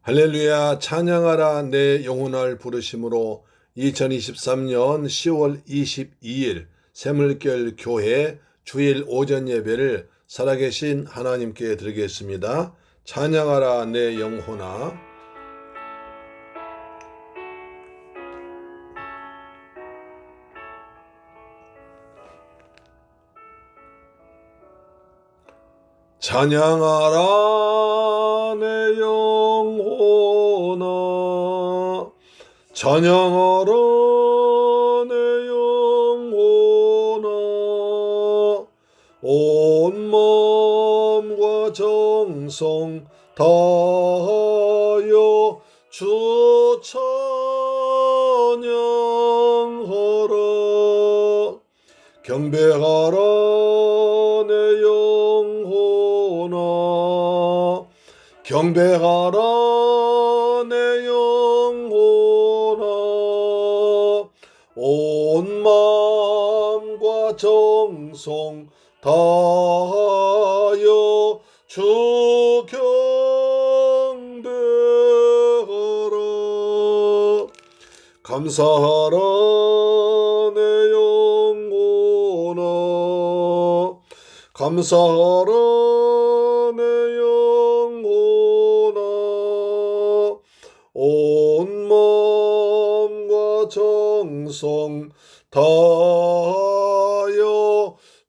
할렐루야. 찬양하라 내 영혼을 부르심으로 2023년 10월 22일 새물결 교회 주일 오전 예배를 살아계신 하나님께 드리겠습니다. 찬양하라 내 영혼아. 찬양하라 내 영혼아, 찬양하라 내 영혼아, 온 마음과 정성 다하여 주 찬양하라. 경배하라 내 영혼아, 경배하라 내 영혼아, 온 마음과 정성 다하여 주 경배하라. 감사하라 내 영혼아, 감사하라 내 영혼아, 온 마음과 정성 다하여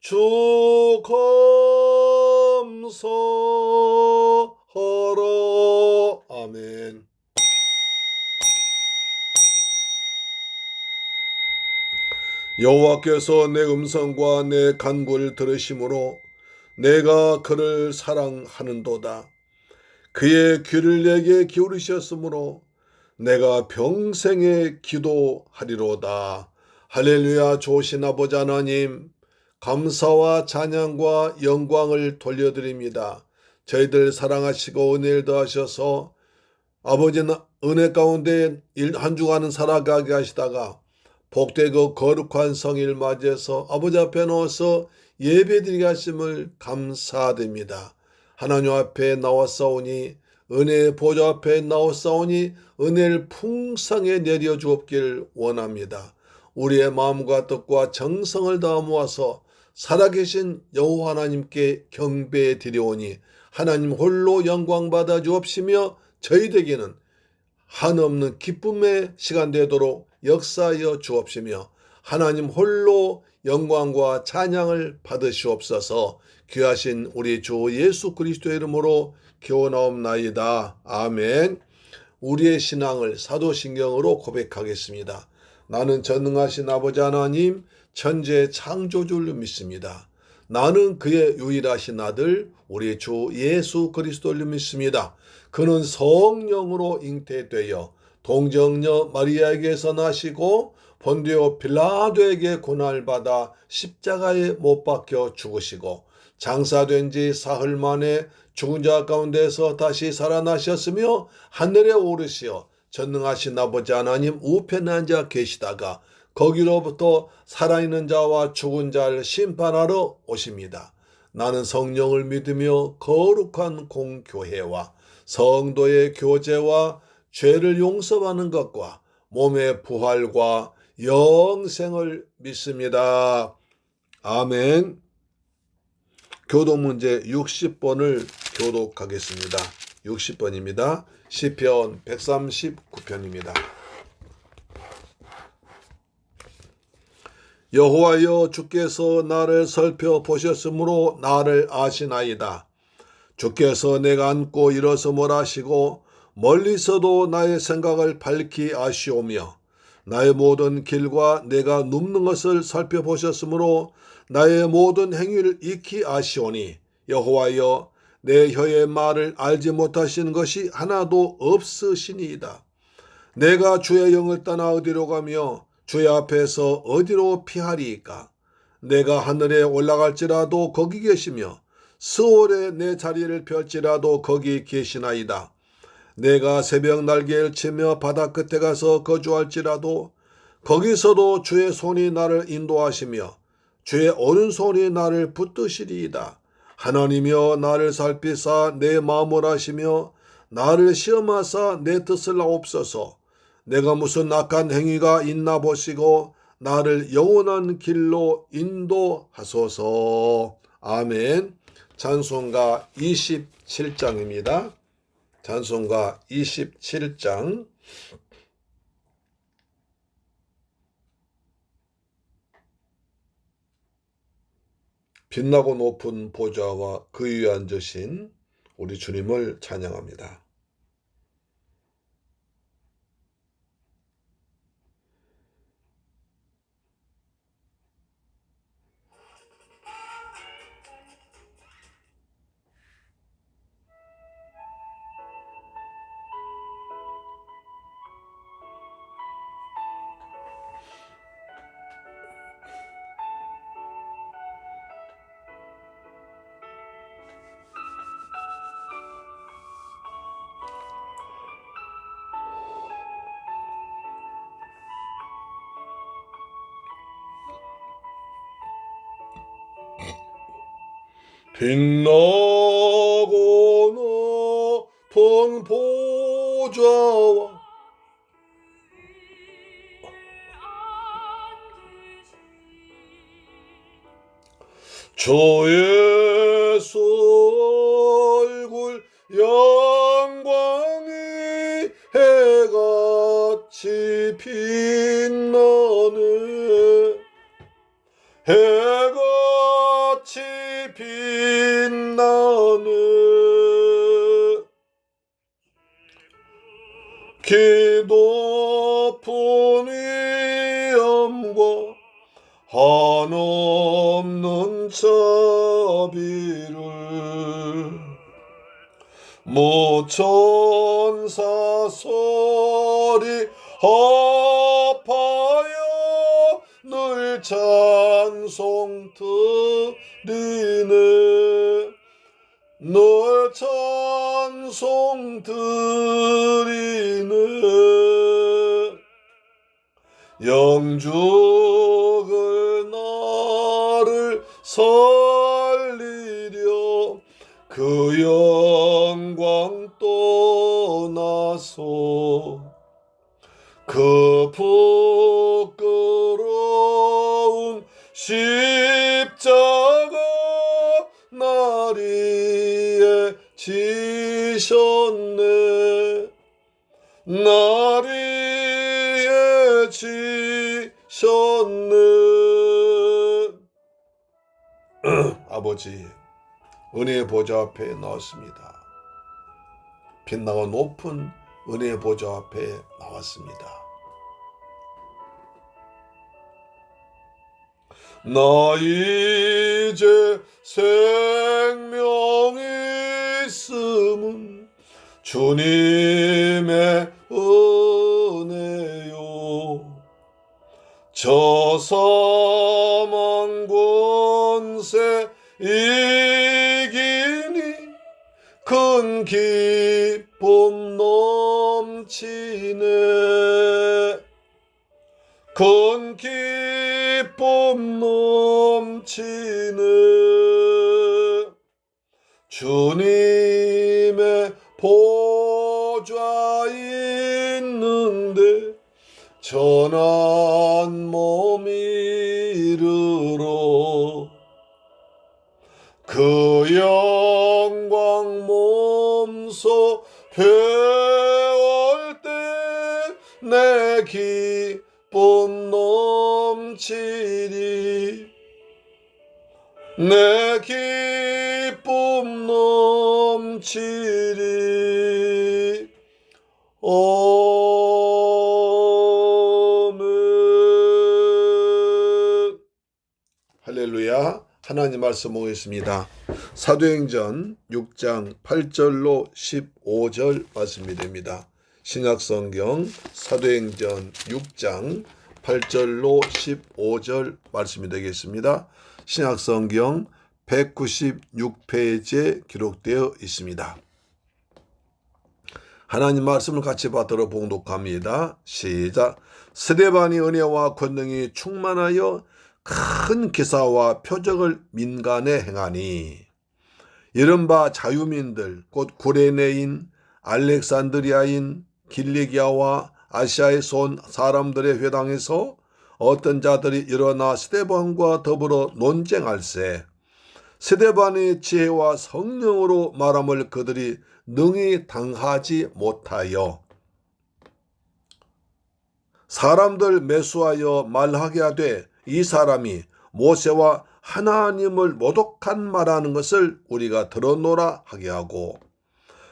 주 감사하라. 아멘. 여호와께서 내 음성과 내 간구를 들으심으로 내가 그를 사랑하는도다. 그의 귀를 내게 기울이셨으므로 내가 평생에 기도하리로다. 할렐루야. 좋으신 아버지 하나님, 감사와 찬양과 영광을 돌려드립니다. 저희들 사랑하시고 은혜를 더하셔서 아버지는 은혜 가운데 한 주간은 살아가게 하시다가 복되고 거룩한 성일 맞이해서 아버지 앞에 놓아서 예배드리게 하심을 감사드립니다. 하나님 앞에 나왔사오니, 은혜의 보좌 앞에 나왔사오니 은혜를 풍성히 내려 주옵길 원합니다. 우리의 마음과 뜻과 정성을 다하 모아서 살아계신 여호와 하나님께 경배해 드리오니 하나님 홀로 영광 받아 주옵시며 저희에게는 한없는 기쁨의 시간 되도록 역사하여 주옵시며 하나님 홀로 영광과 찬양을 받으시옵소서. 귀하신 우리 주 예수 그리스도의 이름으로 기원하옵나이다. 아멘. 우리의 신앙을 사도신경으로 고백하겠습니다. 나는 전능하신 아버지 하나님 천지의 창조주를 믿습니다. 나는 그의 유일하신 아들 우리 주 예수 그리스도를 믿습니다. 그는 성령으로 잉태되어 동정녀 마리아에게서 나시고 본디오 빌라도에게 고난을 받아 십자가에 못 박혀 죽으시고 장사된 지 사흘 만에 죽은 자 가운데서 다시 살아나셨으며 하늘에 오르시어 전능하신 아버지 하나님 우편에 앉아 계시다가 거기로부터 살아있는 자와 죽은 자를 심판하러 오십니다. 나는 성령을 믿으며 거룩한 공교회와 성도의 교제와 죄를 용서받는 것과 몸의 부활과 영생을 믿습니다. 아멘. 교독문제 60번을 교독하겠습니다. 60번입니다. 시편 139편입니다. 여호와여, 주께서 나를 살펴보셨으므로 나를 아시나이다. 주께서 내가 앉고 일어섬을 아시고 멀리서도 나의 생각을 밝히 아시오며 나의 모든 길과 내가 눕는 것을 살펴보셨으므로 나의 모든 행위를 익히 아시오니 여호와여, 내 혀의 말을 알지 못하시는 것이 하나도 없으시니이다. 내가 주의 영을 떠나 어디로 가며 주의 앞에서 어디로 피하리이까? 내가 하늘에 올라갈지라도 거기 계시며 스올에 내 자리를 펼지라도 거기 계시나이다. 내가 새벽 날개를 치며 바다 끝에 가서 거주할지라도 거기서도 주의 손이 나를 인도하시며 주의 오른손이 나를 붙드시리이다. 하나님이여, 나를 살피사 내 마음을 아시며 나를 시험하사 내 뜻을 아옵소서. 내가 무슨 악한 행위가 있나 보시고 나를 영원한 길로 인도하소서. 아멘. 찬송가 27장입니다. 찬송가 27장. 빛나고 높은 보좌와 그 위에 앉으신 우리 주님을 찬양합니다. 빛나고 높은 보좌와 주 예수 얼굴 영광이 해같이 빛나네. 해같이 빛나네. 깊은 위엄과 한없는 자비를 무천사 소리 합하여 늘 찬송 드리네. 늘 찬송 드리네. 영죽을 나를 살리려 그 영광 떠나서 그 부끄러운 십자가 날 위에 지셨네. 날 위에 지셨네. 아버지, 은혜의 보좌 앞에 나왔습니다. 빛나고 높은 은혜의 보좌 앞에 나왔습니다. 나 이제 생명이 있음은 주님의 은혜요. 저 사망 권세 이기니 큰 기쁨 넘치네. 큰 기쁨 넘치네. 주님의 보좌 있는데 전한 몸 이르러 그 영광 몸소 배울 때 내 기쁨 넘치리. 내 기쁨 넘치리. 아멘. 할렐루야. 하나님 말씀 보겠습니다. 사도행전 6장 8절로 15절 말씀이 됩니다. 신약성경 사도행전 6장 8절로 15절 말씀이 되겠습니다. 신약성경 196페이지에 기록되어 있습니다. 하나님 말씀을 같이 받들어 봉독합니다. 시작. 스데반이 은혜와 권능이 충만하여 큰 기사와 표적을 민간에 행하니 이른바 자유민들 곧 구레네인 알렉산드리아인 길리기아와 아시아에서 온 사람들의 회당에서 어떤 자들이 일어나 스데반과 더불어 논쟁할세 스데반의 지혜와 성령으로 말함을 그들이 능히 당하지 못하여 사람들 매수하여 말하게 하되 이 사람이 모세와 하나님을 모독한 말하는 것을 우리가 들었노라 하게 하고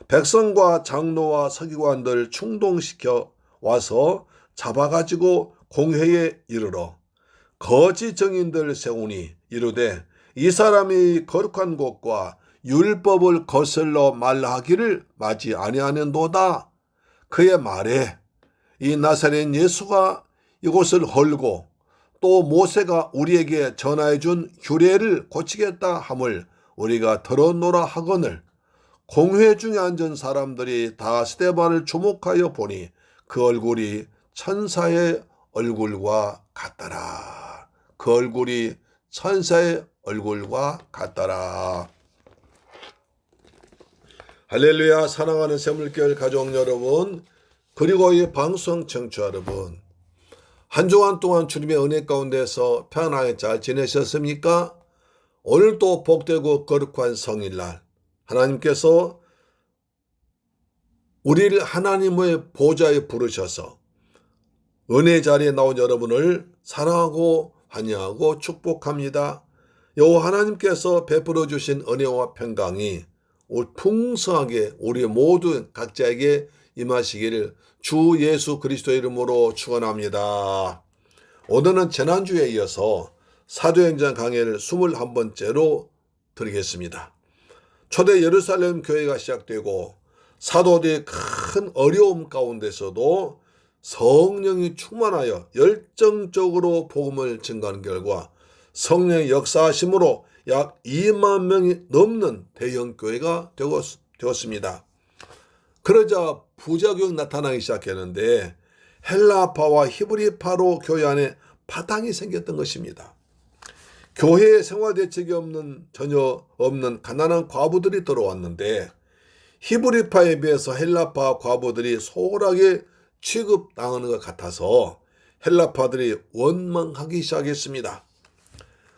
백성과 장로와 서기관들 충동시켜 와서 잡아가지고 공회에 이르러 거짓 증인들 세우니 이르되 이 사람이 거룩한 곳과 율법을 거슬러 말하기를 마지 아니하는도다. 그의 말에 이 나사렛 예수가 이곳을 헐고 또 모세가 우리에게 전하여 준 규례를 고치겠다 함을 우리가 들었노라 하거늘 공회 중에 앉은 사람들이 다 스데반을 주목하여 보니 그 얼굴이 천사의 얼굴과 같더라. 그 얼굴이 천사의 얼굴과 같더라. 할렐루야. 사랑하는 샘물교회 가족 여러분, 그리고 이 방송 청취자 여러분, 한 주간 동안 주님의 은혜 가운데서 편안하게 잘 지내셨습니까? 오늘도 복되고 거룩한 성일날 하나님께서 우리를 하나님의 보좌에 부르셔서 은혜 자리에 나온 여러분을 사랑하고 환영하고 축복합니다. 여호와 하나님께서 베풀어 주신 은혜와 평강이 풍성하게 우리 모두 각자에게 임하시기를 주 예수 그리스도의 이름으로 축원합니다. 오늘은 지난주에 이어서 사도행전 강해를 21번째로 드리겠습니다. 초대 예루살렘 교회가 시작되고 사도들의 큰 어려움 가운데서도 성령이 충만하여 열정적으로 복음을 증거하는 결과 성령의 역사하심으로 약 2만 명이 넘는 대형 교회가 되었습니다. 그러자 부작용이 나타나기 시작했는데 헬라파와 히브리파로 교회 안에 파당이 생겼던 것입니다. 교회에 생활대책이 전혀 없는 가난한 과부들이 들어왔는데 히브리파에 비해서 헬라파 과부들이 소홀하게 취급당하는 것 같아서 헬라파들이 원망하기 시작했습니다.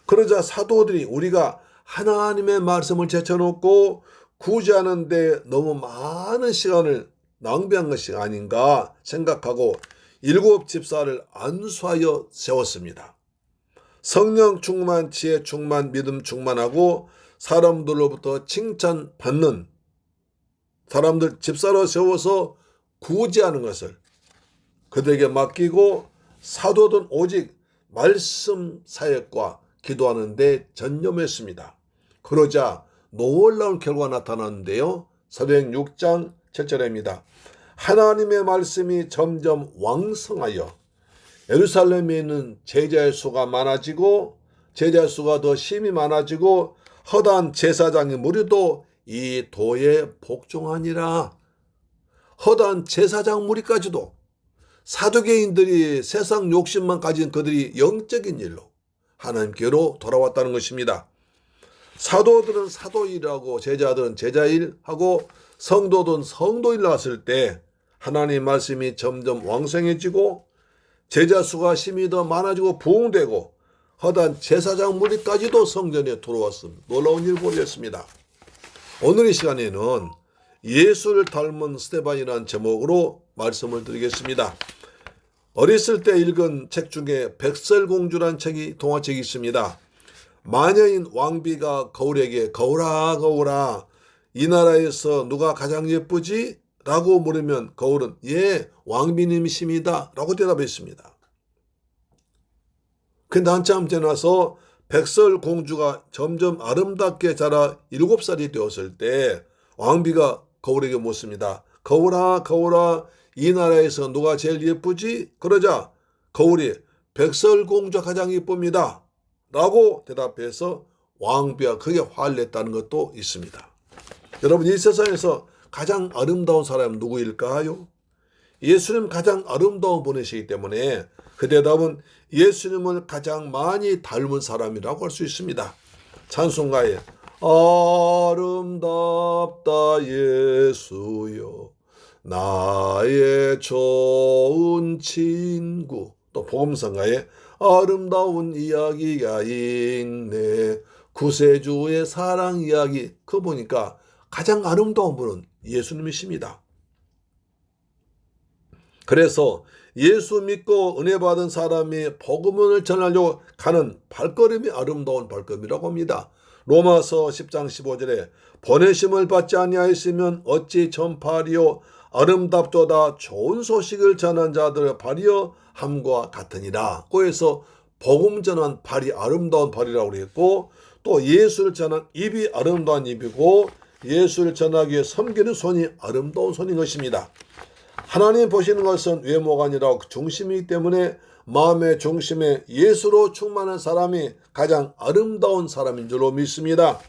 그러자 사도들이 우리가 하나님의 말씀을 제쳐놓고 구제하는데 너무 많은 시간을 낭비한 것이 아닌가 생각하고 7 집사를 안수하여 세웠습니다. 성령 충만, 지혜 충만, 믿음 충만하고 사람들로부터 칭찬받는 사람들 집사로 세워서 구제하는 것을 그들에게 맡기고 사도는 오직 말씀 사역과 기도하는 데 전념했습니다. 그러자 놀라운 결과가 나타났는데요. 사도행 6장 7절입니다. 하나님의 말씀이 점점 왕성하여 예루살렘에 있는 제자의 수가 많아지고 제자의 수가 더 심히 많아지고 허다한 제사장의 무리도 이 도에 복종하니라. 허다한 제사장 무리까지도 사두개인들이 세상 욕심만 가진 그들이 영적인 일로 하나님께로 돌아왔다는 것입니다. 사도들은 사도일하고 제자들은 제자일하고 성도들은 성도일 나왔을 때 하나님의 말씀이 점점 왕성해지고 제자 수가 심히 더 많아지고 부흥되고 허다한 제사장 무리까지도 성전에 들어왔습니다. 놀라운 일을 벌였습니다. 오늘 이 시간에는 예수를 닮은 스데반이라는 제목으로 말씀을 드리겠습니다. 어렸을 때 읽은 책 중에 백설공주라는 동화책이 있습니다. 마녀인 왕비가 거울에게 거울아 거울아 이 나라에서 누가 가장 예쁘지? 라고 물으면 거울은 예 왕비님이십니다 라고 대답했습니다. 근데 한참 지나서 백설공주가 점점 아름답게 자라 7살이 되었을 때 왕비가 거울에게 묻습니다. 거울아 거울아 이 나라에서 누가 제일 예쁘지? 그러자 거울이 백설공주가 가장 예쁩니다 라고 대답해서 왕비가 크게 화를 냈다는 것도 있습니다. 여러분 이 세상에서 가장 아름다운 사람은 누구일까요? 예수님 가장 아름다운 분이시기 때문에 그 대답은 예수님을 가장 많이 닮은 사람이라고 할 수 있습니다. 찬송가에 아름답다 예수여 나의 좋은 친구. 또 복음성가에 아름다운 이야기가 있네. 구세주의 사랑 이야기. 그거 보니까 가장 아름다운 분은 예수님이십니다. 그래서 예수 믿고 은혜 받은 사람이 복음을 전하려고 가는 발걸음이 아름다운 발걸음이라고 합니다. 로마서 10장 15절에 보내심을 받지 아니하였으면 어찌 전파하리요. 아름답도다 좋은 소식을 전한 자들의 발이여 함과 같으니라. 그래서 복음 전한 발이 아름다운 발이라고 그랬고, 또 예수를 전한 입이 아름다운 입이고, 예수를 전하기 위해 섬기는 손이 아름다운 손인 것입니다. 하나님 보시는 것은 외모가 아니라 중심이기 때문에 마음의 중심에 예수로 충만한 사람이 가장 아름다운 사람인 줄로 믿습니다.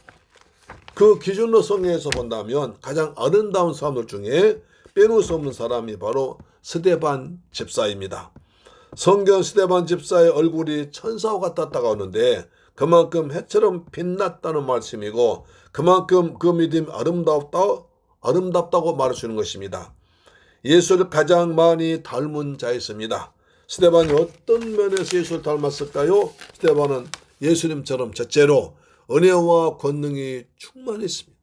그 기준으로 성경에서 본다면 가장 아름다운 사람들 중에 빼놓을 수 없는 사람이 바로 스데반 집사입니다. 성경 스데반 집사의 얼굴이 천사와 같았다고 하는데 그만큼 해처럼 빛났다는 말씀이고, 그만큼 그 믿음이 아름답다고 말할 수 있는 것입니다. 예수를 가장 많이 닮은 자였습니다. 스데반이 어떤 면에서 예수를 닮았을까요? 스데반은 예수님처럼 첫째로 은혜와 권능이 충만했습니다.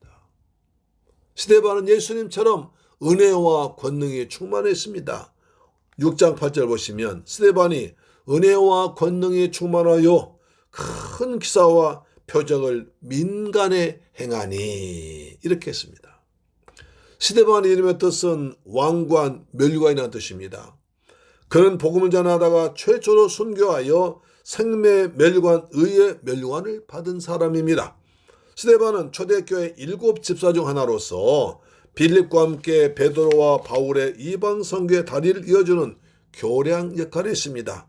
스데반은 예수님처럼 은혜와 권능이 충만했습니다. 6장 8절 보시면 스데반이 은혜와 권능이 충만하여 큰 기사와 표적을 민간에 행하니, 이렇게 했습니다. 스데반 이름의 뜻은 왕관, 멸관이라는 뜻입니다. 그는 복음을 전하다가 최초로 순교하여 생매 멸관, 의의 멸관을 받은 사람입니다. 스데반은 초대교회 7 집사 중 하나로서 빌립과 함께 베드로와 바울의 이방 선교의 다리를 이어주는 교량 역할을 했습니다.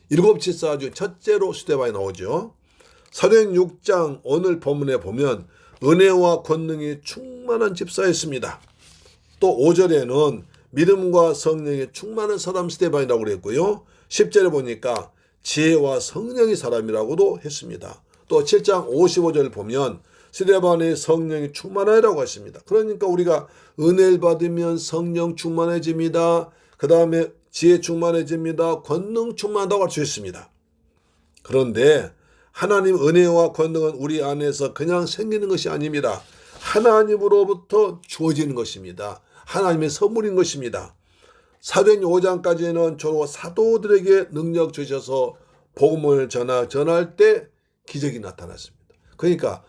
7 집사 중 첫째로 스데반이 나오죠. 사도행 6장 오늘 본문에 보면 은혜와 권능이 충만한 집사였습니다. 또 5절에는 믿음과 성령이 충만한 사람 스데반이라고 그랬고요. 10절에 보니까 지혜와 성령의 사람이라고도 했습니다. 또 7장 55절 보면 스데반의 성령이 충만하라고 했습니다. 그러니까 우리가 은혜를 받으면 성령 충만해집니다. 그 다음에 지혜 충만해집니다. 권능 충만하다고 할 수 있습니다. 그런데 하나님 은혜와 권능은 우리 안에서 그냥 생기는 것이 아닙니다. 하나님으로부터 주어지는 것입니다. 하나님의 선물인 것입니다. 사도행 5장까지는 주로 사도들에게 능력 주셔서 복음을 전할 때 기적이 나타났습니다. 그러니까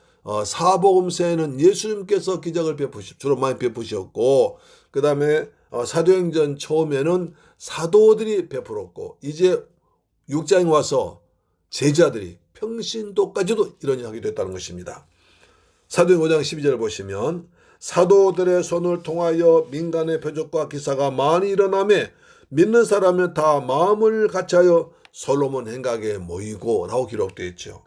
사복음서에는 예수님께서 기적을 주로 많이 베푸셨고, 그 다음에 사도행전 처음에는 사도들이 베풀었고, 이제 6장에 와서 제자들이 평신도까지도 이런 일을 하게 됐다는 것입니다. 사도행 5장 12절을 보시면 사도들의 손을 통하여 민간의 표적과 기사가 많이 일어나매 믿는 사람은 다 마음을 같이하여 솔로몬 행각에 모이고 라고 기록되어 있죠.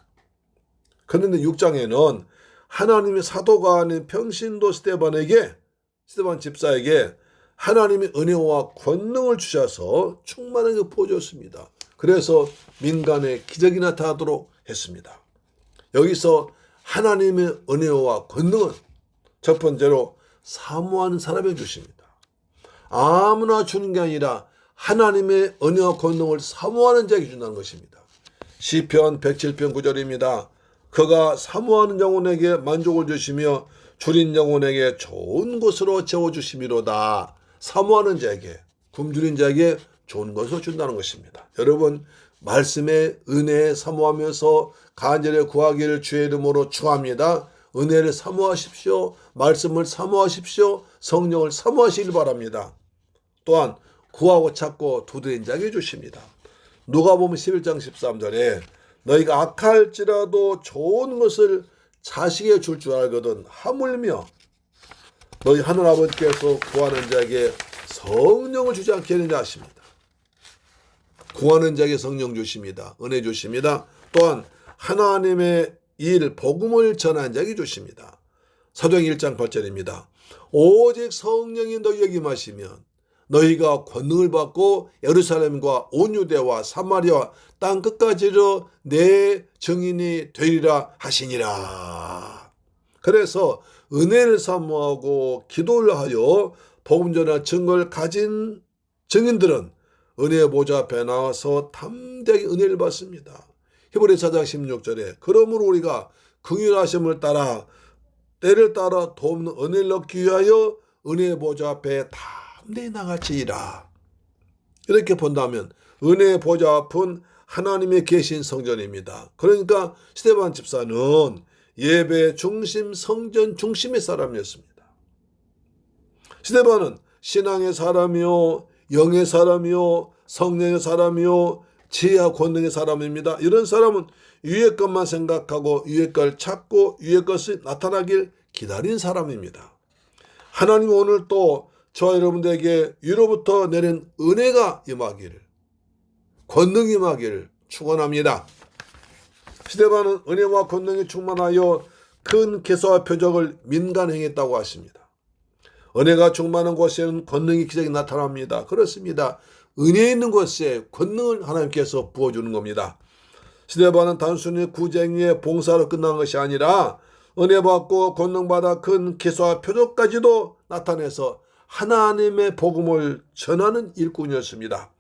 그런데 6장에는 하나님의 사도가 아닌 평신도 스데반 집사에게 하나님의 은혜와 권능을 주셔서 충만하게 부어줬습니다. 그래서 민간에 기적이 나타나도록 했습니다. 여기서 하나님의 은혜와 권능은 첫 번째로 사모하는 사람에게 주십니다. 아무나 주는 게 아니라 하나님의 은혜와 권능을 사모하는 자에게 준다는 것입니다. 시편 107편 9절입니다. 그가 사모하는 영혼에게 만족을 주시며 줄인 영혼에게 좋은 것으로 채워주심이로다. 사모하는 자에게, 굶주린 자에게 좋은 것을 준다는 것입니다. 여러분, 말씀의 은혜에 사모하면서 간절히 구하기를 주의 이름으로 축원합니다. 은혜를 사모하십시오. 말씀을 사모하십시오. 성령을 사모하시길 바랍니다. 또한 구하고 찾고 두드린 자에게 주십니다. 누가복음 11장 13절에 너희가 악할지라도 좋은 것을 자식에게 줄 줄 알거든 하물며 너희 하늘아버지께서 구하는 자에게 성령을 주지 않겠느냐 하십니다. 구하는 자에게 성령 주십니다. 은혜 주십니다. 또한 하나님의 일, 복음을 전하는 자에게 주십니다. 사도행 1장 8절입니다. 오직 성령이 너희에게 임하시면 너희가 권능을 받고 예루살렘과 온 유대와 사마리아 땅 끝까지로 내 증인이 되리라 하시니라. 그래서 은혜를 사모하고 기도를 하여 복음 전할 증거를 가진 증인들은 은혜의 보좌 앞에 나와서 담대하게 은혜를 받습니다. 히브리서 4장 16절에 그러므로 우리가 긍휼하심을 따라 때를 따라 돕는 은혜를 얻기 위하여 은혜의 보좌 앞에 담대히 나갈지이라. 이렇게 본다면 은혜의 보좌 앞은 하나님의 계신 성전입니다. 그러니까 스데반 집사는 예배 중심, 성전 중심의 사람이었습니다. 스데반은 신앙의 사람이요, 영의 사람이요, 성령의 사람이요, 지혜와 권능의 사람입니다. 이런 사람은 위의 것만 생각하고 위의 걸 찾고 위의 것이 나타나길 기다린 사람입니다. 하나님 오늘 또 저와 여러분들에게 위로부터 내린 은혜가 임하기를, 권능이 임하기를 축원합니다. 스데반은 은혜와 권능이 충만하여 큰 기사와 표적을 민간행했다고 하십니다. 은혜가 충만한 곳에는 권능의 기적이 나타납니다. 그렇습니다. 은혜 있는 곳에 권능을 하나님께서 부어주는 겁니다. 스데반은 단순히 구쟁이의 봉사로 끝난 것이 아니라 은혜 받고 권능 받아 큰 기사와 표적까지도 나타내서 하나님의 복음을 전하는 일꾼이었습니다.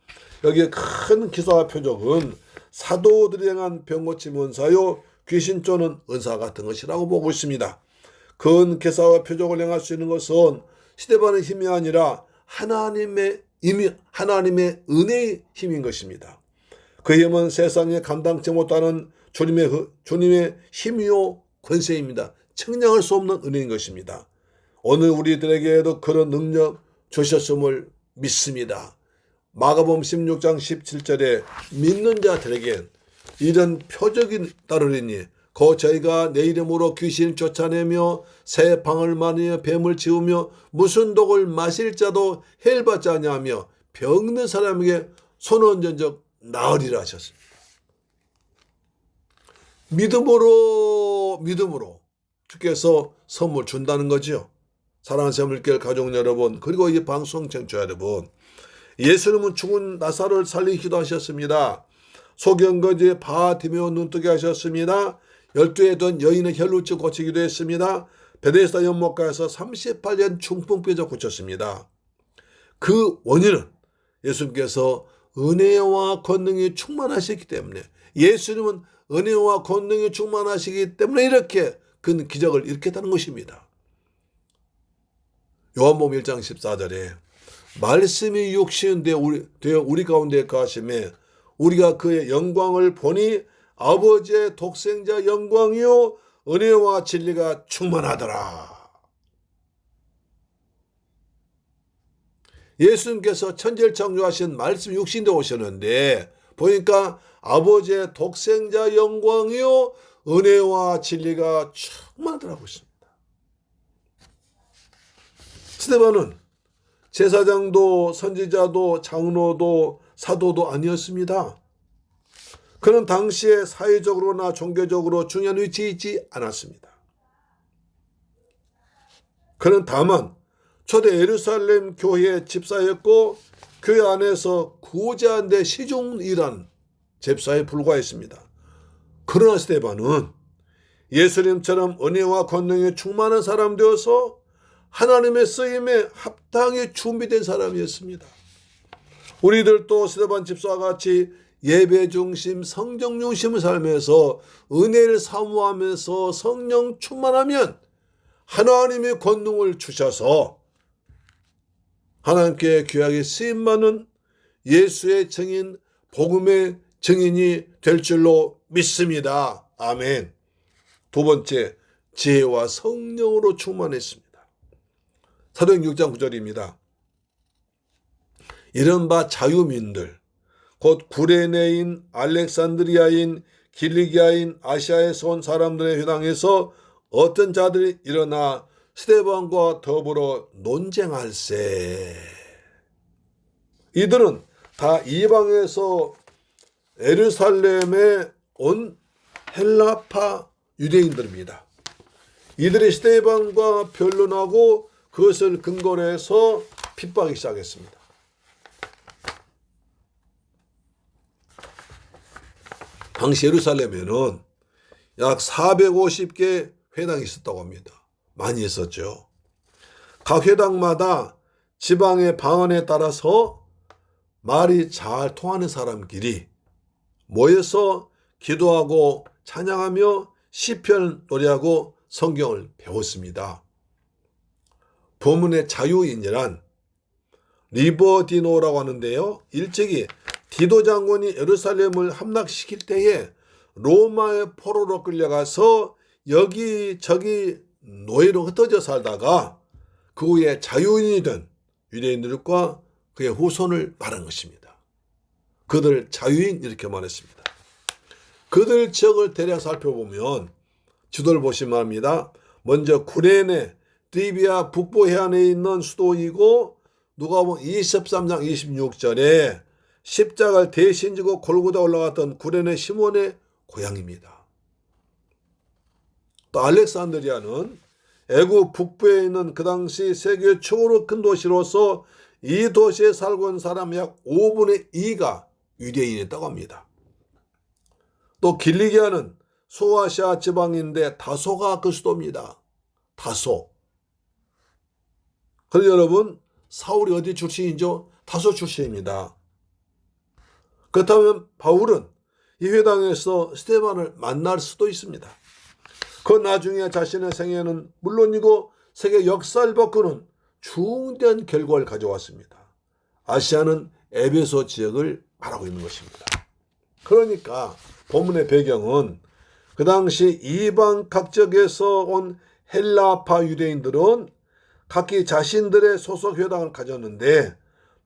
여기에 큰 기사와 표적은 사도들이 행한 병고침 은사요, 귀신 쫓는 은사 같은 것이라고 보고 있습니다. 큰 기사와 표적을 행할 수 있는 것은 스데반의 힘이 아니라 하나님의 은혜의 힘인 것입니다. 그 힘은 세상에 감당치 못하는 주님의 힘이요 권세입니다. 측량할 수 없는 은혜인 것입니다. 오늘 우리들에게도 그런 능력 주셨음을 믿습니다. 마가복음 16장 17절에 믿는 자들에겐 이런 표적이 따르리니 거 저희가 내 이름으로 귀신을 쫓아내며 새 방을 마니며 뱀을 지우며 무슨 독을 마실 자도 해를 받지 아니하며 병든 사람에게 손 얹은 적 나으리라 하셨습니다. 믿음으로 주께서 선물 준다는 거죠. 사랑하는 새물길 가족 여러분, 그리고 이 방송 청취자 여러분, 예수님은 죽은 나사로를 살리기도 하셨습니다. 소경거지 바티메오 눈뜨게 하셨습니다. 12에 든 여인의 혈루증 고치기도 했습니다. 베데스다 연못가에서 38년 중풍병자 고쳤습니다. 그 원인은 예수님께서 은혜와 권능이 충만하시기 때문에, 예수님은 은혜와 권능이 충만하시기 때문에 이렇게 그 기적을 일으켰다는 것입니다. 요한복음 1장 14절에 말씀이 육신이 되어 우리 가운데 거하심에 우리가 그의 영광을 보니 아버지의 독생자 영광이요 은혜와 진리가 충만하더라. 예수님께서 천지를 창조하신 말씀 육신에 오셨는데 보니까 아버지의 독생자 영광이요 은혜와 진리가 충만하더라고 있습니다. 스데반은 제사장도 선지자도 장로도 사도도 아니었습니다. 그는 당시에 사회적으로나 종교적으로 중요한 위치에 있지 않았습니다. 그는 다만 초대 예루살렘 교회의 집사였고 교회 안에서 구제하는데 시중일한 집사에 불과했습니다. 그러나 스데반은 예수님처럼 은혜와 권능에 충만한 사람 되어서 하나님의 쓰임에 합당히 준비된 사람이었습니다. 우리들도 스데반 집사와 같이 예배 중심, 성령 중심을 살면서 은혜를 사모하면서 성령 충만하면 하나님의 권능을 주셔서 하나님께 귀하게 쓰임받는 예수의 증인, 복음의 증인이 될 줄로 믿습니다. 아멘. 두 번째, 지혜와 성령으로 충만했습니다. 사도행 6장 9절입니다. 이른바 자유민들, 곧 구레네인, 알렉산드리아인, 길리기아인, 아시아에서 온 사람들의 회당에서 어떤 자들이 일어나 스데반과 더불어 논쟁할세. 이들은 다 이방에서 예루살렘에 온 헬라파 유대인들입니다. 이들이 스데반과 변론하고 그것을 근거로 해서 핍박하기 시작했습니다. 당시 예루살렘에는 약 450개 회당이 있었다고 합니다. 많이 있었죠. 각 회당마다 지방의 방언에 따라서 말이 잘 통하는 사람끼리 모여서 기도하고 찬양하며 시편 노래하고 성경을 배웠습니다. 본문의 자유인이란 리버디노라고 하는데요. 일찍이 디도 장군이 예루살렘을 함락시킬 때에 로마의 포로로 끌려가서 여기저기 노예로 흩어져 살다가 그 후에 자유인이 된 유대인들과 그의 후손을 말한 것입니다. 그들 자유인 이렇게 말했습니다. 그들 지역을 대략 살펴보면 지도를 보시면 합니다. 먼저 구레네, 리비아 북부 해안에 있는 수도이고 누가복음 23장 26절에 십자가를 대신 지고 골고다 올라갔던 구레네 시몬의 고향입니다. 또 알렉산드리아는 애굽 북부에 있는 그 당시 세계 최고로 큰 도시로서 이 도시에 살고 있는 사람 약 5분의 2가 유대인이었다고 합니다. 또 길리기아는 소아시아 지방인데 다소가 그 수도입니다. 다소. 그래서 여러분 사울이 어디 출신이죠? 다소 출신입니다. 그렇다면 바울은 이 회당에서 스데반을 만날 수도 있습니다. 그 나중에 자신의 생애는 물론이고 세계 역사를 바꾸는 중대한 결과를 가져왔습니다. 아시아는 에베소 지역을 말하고 있는 것입니다. 그러니까 본문의 배경은 그 당시 이방 각지에서 온 헬라파 유대인들은 각기 자신들의 소속 회당을 가졌는데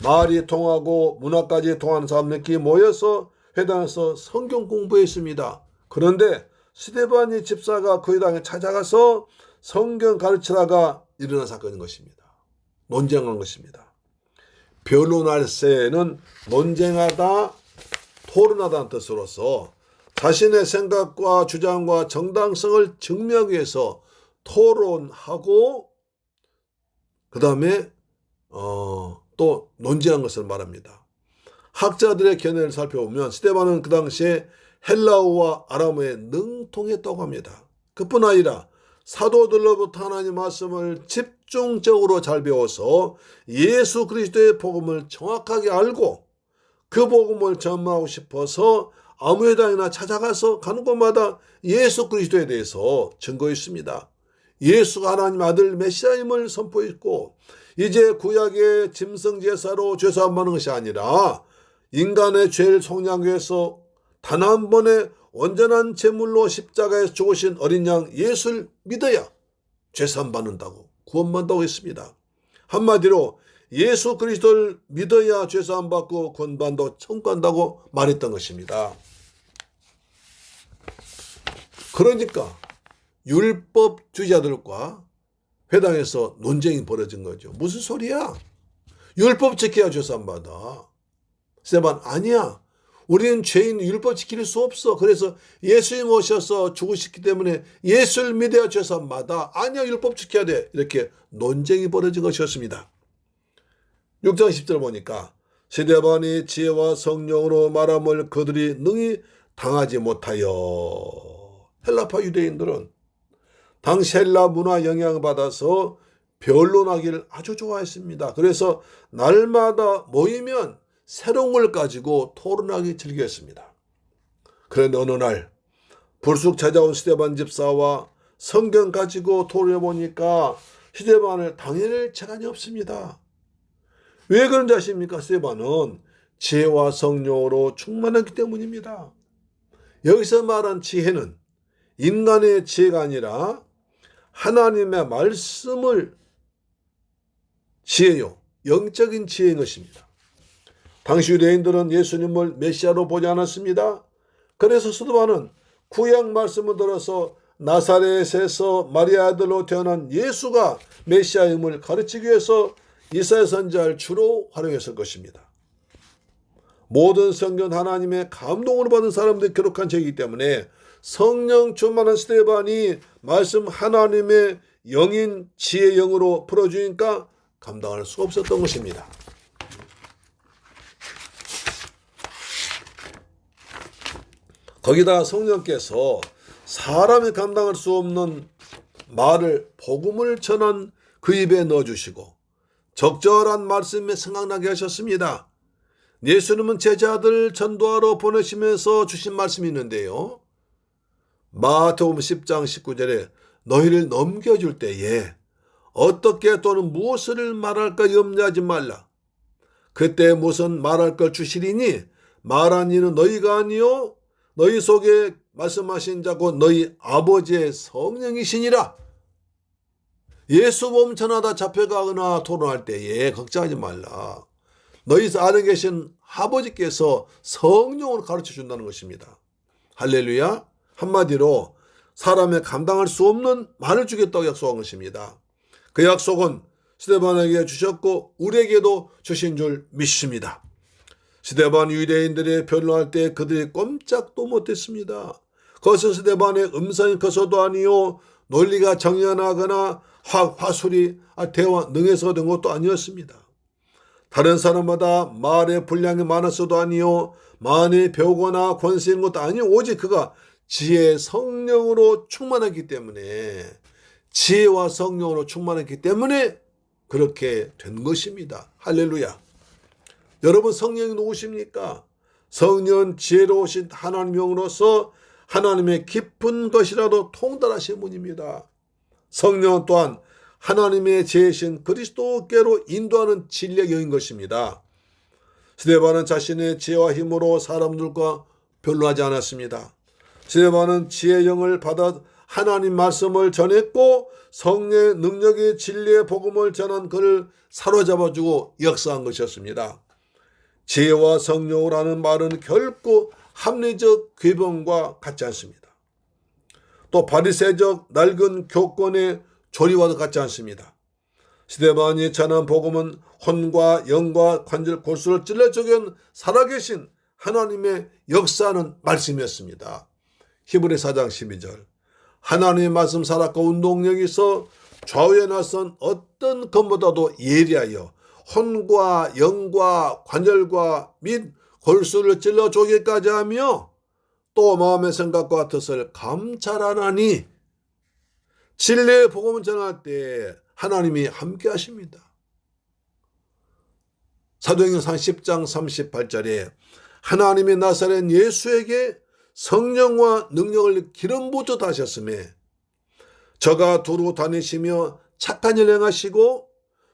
말이 통하고 문화까지 통하는 사람들끼리 모여서 회당에서 성경 공부했습니다. 그런데 스데반이 집사가 그 회당에 찾아가서 성경 가르치다가 일어난 사건인 것입니다. 논쟁한 것입니다. 변론할세는 논쟁하다, 토론하다는 뜻으로서 자신의 생각과 주장과 정당성을 증명하기 위해서 토론하고 그 다음에 또 논쟁한 것을 말합니다. 학자들의 견해를 살펴보면 스데반은 그 당시에 헬라어와 아람어에 능통했다고 합니다. 그뿐 아니라 사도들로부터 하나님 말씀을 집중적으로 잘 배워서 예수 그리스도의 복음을 정확하게 알고 그 복음을 전하고 싶어서 아무 회당이나 찾아가서 가는 곳마다 예수 그리스도에 대해서 증거했습니다. 예수가 하나님 아들 메시아임을 선포했고 이제 구약의 짐승제사로 죄사함 받는 것이 아니라 인간의 죄를 속량하기 위해서 단 한 번의 온전한 제물로 십자가에서 죽으신 어린 양 예수를 믿어야 죄사함 받는다고 구원받는다고 했습니다. 한마디로 예수 그리스도를 믿어야 죄사함 받고 구원받는다고 청구한다고 말했던 것입니다. 그러니까 율법주의자들과 회당에서 논쟁이 벌어진 거죠. 무슨 소리야? 율법 지켜야 죄사함 받아. 스데반 아니야. 우리는 죄인 율법 지킬 수 없어. 그래서 예수님 오셔서 죽으셨기 때문에 예수를 믿어야 죄사함 받아. 아니야, 율법 지켜야 돼. 이렇게 논쟁이 벌어진 것이었습니다. 6장 10절 보니까 스데반이 지혜와 성령으로 말함을 그들이 능히 당하지 못하여. 헬라파 유대인들은 당시 헬라 문화 영향받아서 변론하기를 아주 좋아했습니다. 그래서 날마다 모이면 새로운 걸 가지고 토론하기 즐겼습니다. 그런데 어느 날 불쑥 찾아온 스데반 집사와 성경 가지고 토론해 보니까 스데반을 당해낼 재간이 없습니다. 왜 그런지 아십니까? 스데반은 지혜와 성령으로 충만했기 때문입니다. 여기서 말한 지혜는 인간의 지혜가 아니라 하나님의 말씀을 지혜요, 영적인 지혜인 것입니다. 당시 유대인들은 예수님을 메시아로 보지 않았습니다. 그래서 스데반은 구약 말씀을 들어서 나사렛에서 마리아 아들로 태어난 예수가 메시아임을 가르치기 위해서 이사야 선지자를 주로 활용했을 것입니다. 모든 성경 하나님의 감동을 받은 사람들이 기록한 책이기 때문에 성령 충만한 스데반이 말씀 하나님의 영인 지혜 영으로 풀어주니까 감당할 수 없었던 것입니다. 거기다 성령께서 사람이 감당할 수 없는 말을 복음을 전한 그 입에 넣어주시고 적절한 말씀에 생각나게 하셨습니다. 예수님은 제자들 전도하러 보내시면서 주신 말씀이 있는데요. 마태복음 10장 19절에 너희를 넘겨줄 때에 어떻게 또는 무엇을 말할까 염려하지 말라. 그때 무슨 말할 걸 주시리니 말한 이는 너희가 아니요 너희 속에 말씀하신 자고 너희 아버지의 성령이시니라. 예수 복음 전하다 잡혀가거나 토론할 때에 걱정하지 말라. 너희 안에 계신 아버지께서 성령으로 가르쳐 준다는 것입니다. 할렐루야. 한마디로 사람의 감당할 수 없는 말을 주겠다고 약속한 것입니다. 그 약속은 스데반에게 주셨고 우리에게도 주신 줄 믿습니다. 스데반 유대인들이 변론할 때 그들이 꼼짝도 못했습니다. 그것은 스데반의 음성이 커서도 아니요 논리가 정연하거나 화술이 대화 능해서 된 것도 아니었습니다. 다른 사람마다 말의 분량이 많았어도 아니요 많이 배우거나 권세 있는 것도 아니요 오직 그가 지혜 성령으로 충만했기 때문에 지혜와 성령으로 충만했기 때문에 그렇게 된 것입니다. 할렐루야. 여러분 성령이 누구십니까? 성령은 지혜로우신 하나님 영으로서 하나님의 깊은 것이라도 통달하신 분입니다. 성령은 또한 하나님의 지혜신 그리스도께로 인도하는 진리의 영인 것입니다. 스데반은 자신의 지혜와 힘으로 사람들과 변론하지 않았습니다. 스데반은 지혜의 영을 받아 하나님 말씀을 전했고 성령의 능력의 진리의 복음을 전한 그를 사로잡아주고 역사한 것이었습니다. 지혜와 성령을 하는 말은 결코 합리적 궤변과 같지 않습니다. 또 바리새적 낡은 교권의 조리와도 같지 않습니다. 스데반이 전한 복음은 혼과 영과 관절 골수를 찔러 쪼갠 살아계신 하나님의 역사하는 말씀이었습니다. 히브리 4장 12절 하나님의 말씀 살았고 운동력이 있어 좌우에 나선 어떤 것보다도 예리하여 혼과 영과 관절과 및 골수를 찔러 쪼개까지 하며 또 마음의 생각과 뜻을 감찰하나니 진리의 복음을 전할 때 하나님이 함께 하십니다. 사도행전 10장 38절에 하나님이 나사렛 예수에게 성령과 능력을 기름 부어 다하셨음에 저가 두루 다니시며 착한 일 행하시고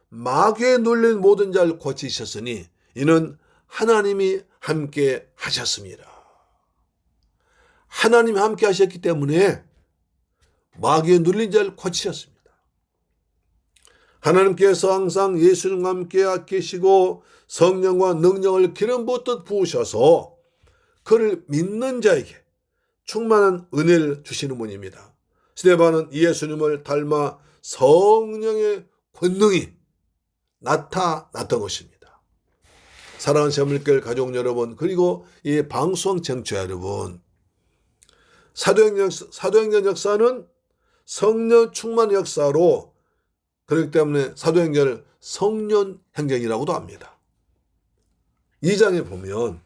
마귀에 눌린 모든 자를 고치셨으니 이는 하나님이 함께 하셨습니다. 하나님이 함께 하셨기 때문에 마귀에 눌린 자를 고치셨습니다. 하나님께서 항상 예수님과 함께 계시고 성령과 능력을 기름 부었듯 부으셔서 그를 믿는 자에게 충만한 은혜를 주시는 분입니다. 스데반은 예수님을 닮아 성령의 권능이 나타났던 것입니다. 사랑하는 새물길 가족 여러분, 그리고 이 방송 청취자 여러분, 사도행전 역사는 성령 충만 역사로 그렇기 때문에 사도행전을 성령행전이라고도 합니다. 2장에 보면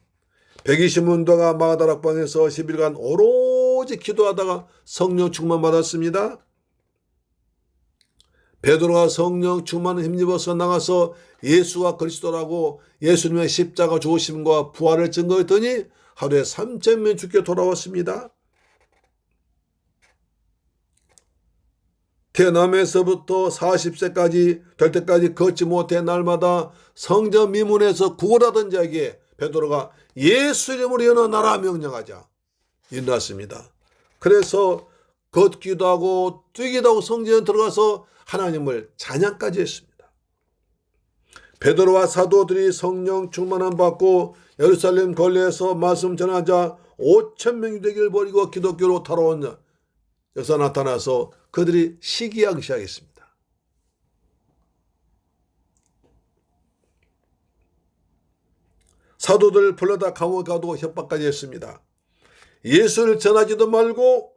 120문도가 마가다락방에서 10일간 오로지 기도하다가 성령 충만 받았습니다. 베드로가 성령 충만을 힘입어서 나가서 예수가 그리스도라고 예수님의 십자가 죽으심과 부활을 증거했더니 하루에 3,000명이 죽게 돌아왔습니다. 태어남에서부터 40세까지 될 때까지 걷지 못해 날마다 성전 미문에서 구걸하던 자에게 베드로가 예수 이름으로 일어나라 명령하자 일어났습니다. 그래서 걷기도 하고 뛰기도 하고 성전에 들어가서 하나님을 찬양까지 했습니다. 베드로와 사도들이 성령 충만함 받고 예루살렘 거리에서 말씀 전하자 5,000명이 되기를 버리고 기독교로 돌아온 역사 나타나서 그들이 시기하기 시작했습니다. 사도들 불러다 감옥에 가도 협박까지 했습니다. 예수를 전하지도 말고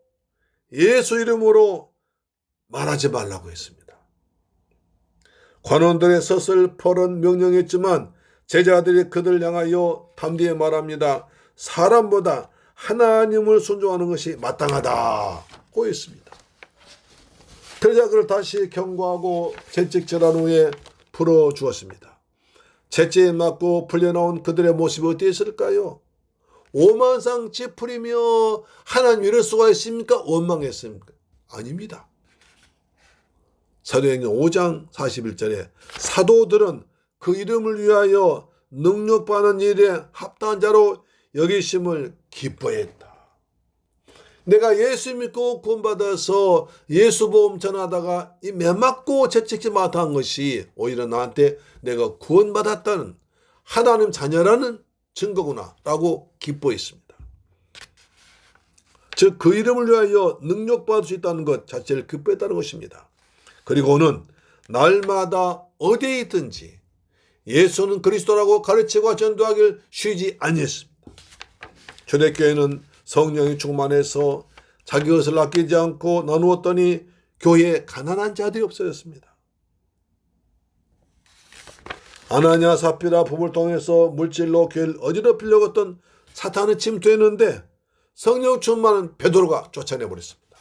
예수 이름으로 말하지 말라고 했습니다. 관원들의 섯을 펄은 명령했지만 제자들이 그들 향하여 담대히 말합니다. 사람보다 하나님을 순종하는 것이 마땅하다고 했습니다. 그러자 그를 다시 경고하고 채찍질한 후에 풀어주었습니다. 채찍에 맞고 풀려나온 그들의 모습이 어땠을까요? 오만상 찌푸리며 하나님 이럴 수가 있습니까? 원망했습니까? 아닙니다. 사도행전 5장 41절에 사도들은 그 이름을 위하여 능력받는 일에 합당한 자로 여기심을 기뻐했다. 내가 예수 믿고 구원받아서 예수 복음 전하다가 이 매맞고 채찍질 맡은 것이 오히려 나한테 내가 구원받았다는 하나님 자녀라는 증거구나 라고 기뻐했습니다. 즉 그 이름을 위하여 능력받을 수 있다는 것 자체를 기뻐했다는 것입니다. 그리고는 날마다 어디에 있든지 예수는 그리스도라고 가르치고 전도하길 쉬지 아니했습니다. 초대교회는 성령이 충만해서 자기 것을 아끼지 않고 나누었더니 교회에 가난한 자들이 없어졌습니다. 아나니아 삽비라 부부를 통해서 물질로 교회를 어지럽히려고 했던 사탄은 침투했는데 성령 충만한 베드로가 쫓아내버렸습니다.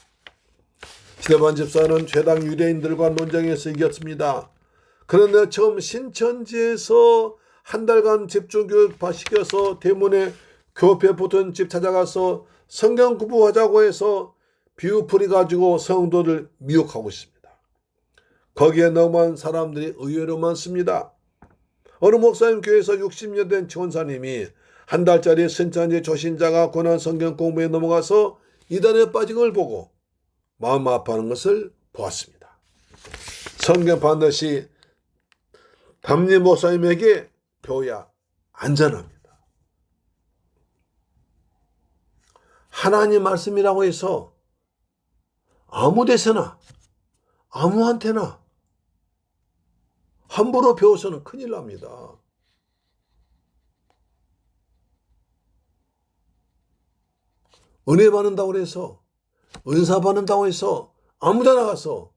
스데반 집사는 회당 유대인들과 논쟁에서 이겼습니다. 그런데 처음 신천지에서 한 달간 집중교육 시켜서 대문에 교패 붙은 집 찾아가서 성경 공부하자고 해서 비유풀이 가지고 성도들 미혹하고 있습니다. 거기에 너무 많은 사람들이 의외로 많습니다. 어느 목사님 교회에서 60년 된 전사님이 한 달짜리 신천지 조신자가 고난 성경 공부에 넘어가서 이단에 빠진 걸 보고 마음 아파하는 것을 보았습니다. 성경 반드시 담임 목사님에게 배워야 안전합니다. 하나님 말씀이라고 해서 아무 데서나 아무한테나 함부로 배워서는 큰일 납니다. 은혜 받는다고 해서 은사 받는다고 해서 아무 데나 가서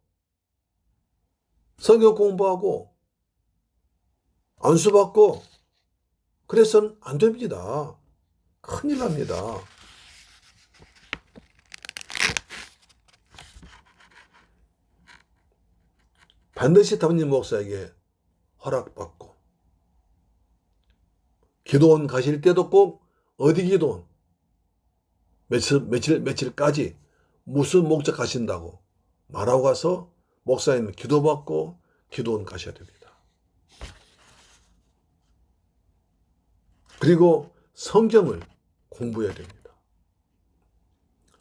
성경 공부하고 안수 받고 그래서는 안 됩니다. 큰일 납니다. 반드시 담임 목사에게 허락받고 기도원 가실 때도 꼭 어디 기도원 며칠까지 무슨 목적 가신다고 말하고 가서 목사님 기도받고 기도원 가셔야 됩니다. 그리고 성경을 공부해야 됩니다.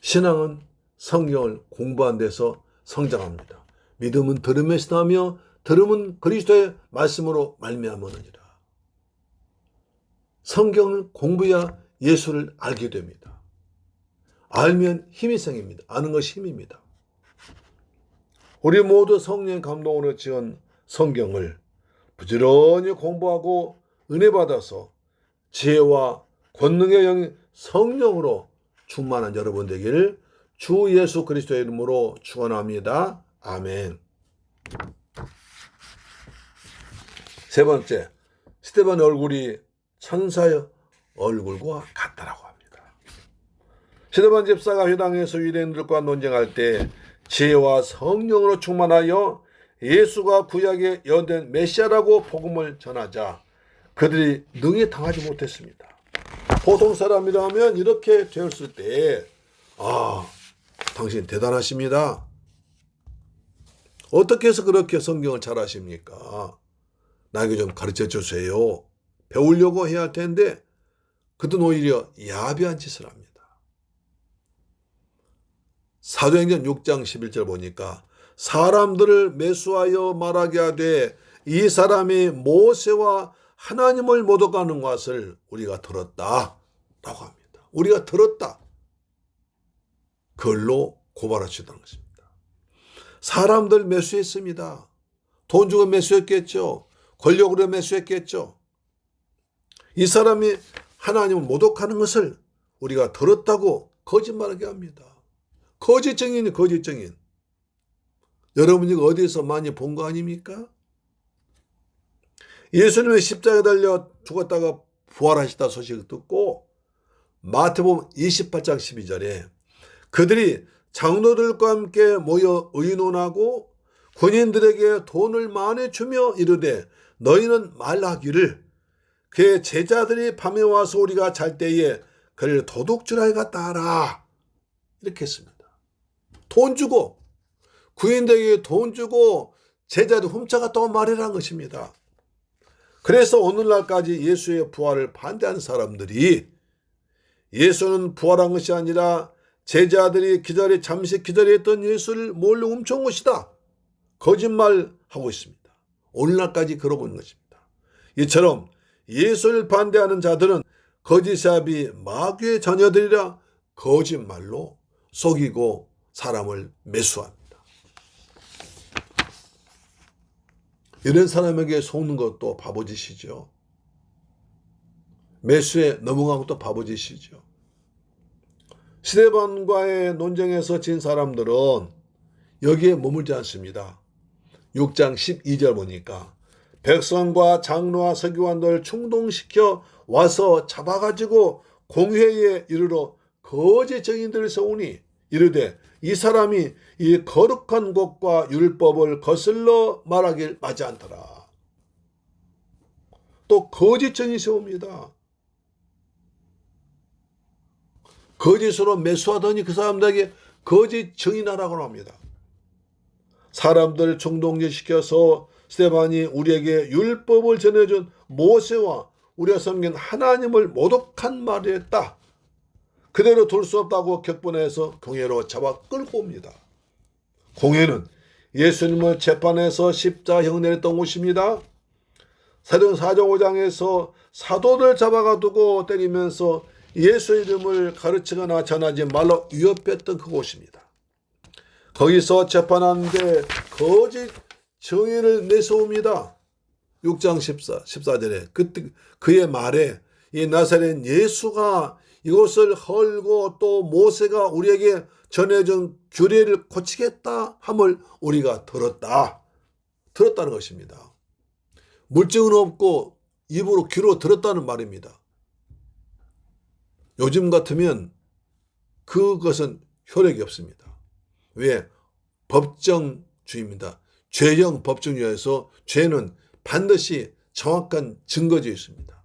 신앙은 성경을 공부한 데서 성장합니다. 믿음은 들음에서 나며 들음은 그리스도의 말씀으로 말미암으느니라. 성경을 공부해야 예수를 알게 됩니다. 알면 힘이 생깁니다. 아는 것이 힘입니다. 우리 모두 성령의 감동으로 지은 성경을 부지런히 공부하고 은혜 받아서 지혜와 권능의 영 성령으로 충만한 여러분 되기를 주 예수 그리스도의 이름으로 축원합니다. 아멘. 세 번째, 스데반의 얼굴이 천사의 얼굴과 같다라고 합니다. 스데반 집사가 회당에서 유대인들과 논쟁할 때 지혜와 성령으로 충만하여 예수가 구약에 예언된 메시아라고 복음을 전하자 그들이 능히 당하지 못했습니다. 보통 사람이라면 이렇게 되었을 때 당신 대단하십니다. 어떻게 해서 그렇게 성경을 잘 아십니까? 나에게 좀 가르쳐 주세요. 배우려고 해야 할 텐데 그들은 오히려 야비한 짓을 합니다. 사도행전 6장 11절 보니까 사람들을 매수하여 말하게 하되 이 사람이 모세와 하나님을 모독하는 것을 우리가 들었다 라고 합니다. 우리가 들었다. 그걸로 고발하시다는 것입니다. 사람들 매수했습니다. 돈 주고 매수했겠죠. 권력으로 매수했겠죠. 이 사람이 하나님을 모독하는 것을 우리가 들었다고 거짓말하게 합니다. 거짓 증인이 거짓 증인. 여러분 이거 어디서 많이 본 거 아닙니까? 예수님의 십자가에 달려 죽었다가 부활하시다 소식을 듣고 마태복음 28장 12절에 그들이 장로들과 함께 모여 의논하고 군인들에게 돈을 많이 주며 이르되 너희는 말하기를 그의 제자들이 밤에 와서 우리가 잘 때에 그를 도둑질하여 갔다 하라. 이렇게 했습니다. 돈 주고 군인들에게 돈 주고 제자들 훔쳐갔다고 말이라는 것입니다. 그래서 오늘날까지 예수의 부활을 반대하는 사람들이 예수는 부활한 것이 아니라 제자들이 잠시 기다렸던 예수를 몰래 훔쳐온 것이다. 거짓말하고 있습니다. 오늘날까지 그러고 있는 것입니다. 이처럼 예수를 반대하는 자들은 거짓사비 마귀의 자녀들이라 거짓말로 속이고 사람을 매수합니다. 이런 사람에게 속는 것도 바보짓이죠. 매수에 넘어간 것도 바보짓이죠. 스데반과의 논쟁에서 진 사람들은 여기에 머물지 않습니다. 6장 12절 보니까 백성과 장로와 서기관들 충동시켜 와서 잡아가지고 공회에 이르러 거짓 증인들을 세우니 이르되 이 사람이 이 거룩한 곳과 율법을 거슬러 말하길 맞지 않더라. 또 거짓 증인 세웁니다. 거짓으로 매수하더니 그 사람들에게 거짓 증인하라고 합니다. 사람들을 충동시켜서 스데반이 우리에게 율법을 전해준 모세와 우리가 섬긴 하나님을 모독한 말을 했다. 그대로 둘 수 없다고 격분해서 공회로 잡아 끌고 옵니다. 공회는 예수님을 재판해서 십자형 내렸던 곳입니다. 사도행 4장 5장에서 사도들 잡아가두고 때리면서 예수 이름을 가르치거나 전하지 말라 위협했던 그곳입니다. 거기서 재판하는데 거짓 증인을 내세웁니다. 6장 14절에 그의 말에 이 나사렛 예수가 이곳을 헐고 또 모세가 우리에게 전해준 규례를 고치겠다 함을 우리가 들었다는 것입니다. 물증은 없고 입으로 귀로 들었다는 말입니다. 요즘 같으면 그것은 효력이 없습니다. 왜? 법정주의입니다. 죄형 법정주의에서 죄는 반드시 정확한 증거지에 있습니다.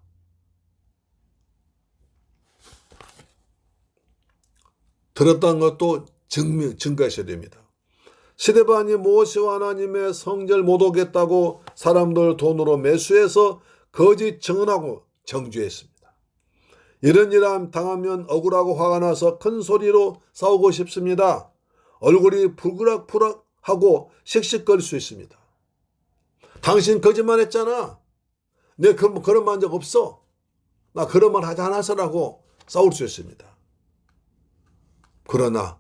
들었다는 것도 증거하셔야 됩니다. 스데반이 모세와 하나님의 성전을 모독했다고 사람들 돈으로 매수해서 거짓 증언하고 정죄했습니다. 이런 일 당하면 억울하고 화가 나서 큰 소리로 싸우고 싶습니다. 얼굴이 부그락부락하고 씩씩거릴 수 있습니다. 당신 거짓말 했잖아. 내 그런 말 한 적 없어. 나 그런 말 하지 않아서라고 싸울 수 있습니다. 그러나